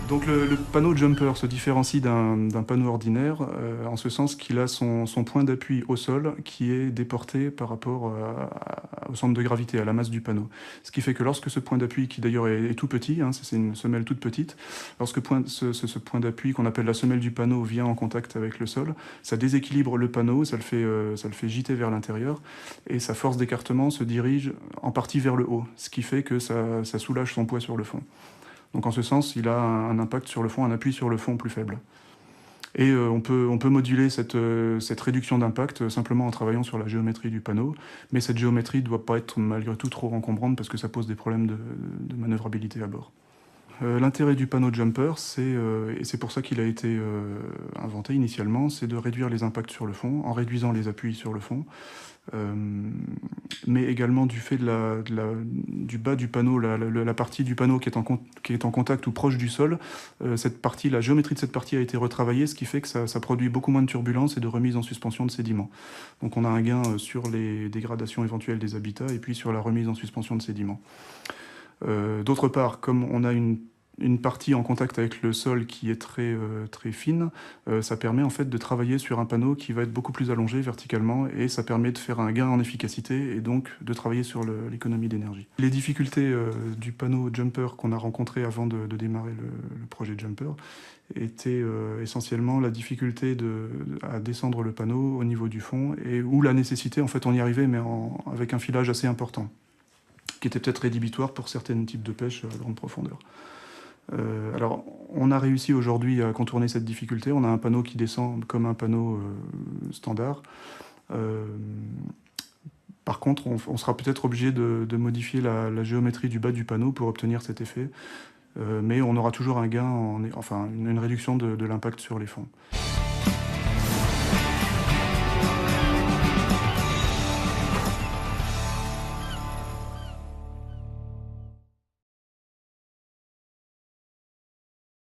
Donc le panneau jumper se différencie d'un panneau ordinaire en ce sens qu'il a son point d'appui au sol qui est déporté par rapport au centre de gravité, à la masse du panneau. Ce qui fait que lorsque ce point d'appui, qui d'ailleurs est tout petit, hein, c'est une semelle toute petite, lorsque ce point d'appui qu'on appelle la semelle du panneau vient en contact avec le sol, ça déséquilibre le panneau, ça le fait gîter vers l'intérieur et sa force d'écartement se dirige en partie vers le haut, ce qui fait que ça soulage son poids sur le fond. Donc en ce sens, il a un impact sur le fond, un appui sur le fond plus faible. Et on peut moduler cette réduction d'impact simplement en travaillant sur la géométrie du panneau, mais cette géométrie ne doit pas être malgré tout trop encombrante parce que ça pose des problèmes de manœuvrabilité à bord. L'intérêt du panneau jumper, et c'est pour ça qu'il a été inventé initialement, c'est de réduire les impacts sur le fond en réduisant les appuis sur le fond, mais également du fait du bas du panneau, la partie du panneau qui est en contact ou proche du sol, la géométrie de cette partie a été retravaillée, ce qui fait que ça produit beaucoup moins de turbulences et de remise en suspension de sédiments. Donc on a un gain sur les dégradations éventuelles des habitats et puis sur la remise en suspension de sédiments. D'autre part, comme on a une partie en contact avec le sol qui est très fine, ça permet en fait de travailler sur un panneau qui va être beaucoup plus allongé verticalement et ça permet de faire un gain en efficacité et donc de travailler sur l'économie d'énergie. Les difficultés du panneau jumper qu'on a rencontré avant de démarrer le projet jumper étaient essentiellement la difficulté à descendre le panneau au niveau du fond et où la nécessité, en fait on y arrivait mais avec un filage assez important, qui était peut-être rédhibitoire pour certains types de pêche à grande profondeur. Alors, on a réussi aujourd'hui à contourner cette difficulté. On a un panneau qui descend comme un panneau standard. Par contre, on sera peut-être obligé de modifier la géométrie du bas du panneau pour obtenir cet effet. Mais on aura toujours un gain, enfin une réduction de l'impact sur les fonds.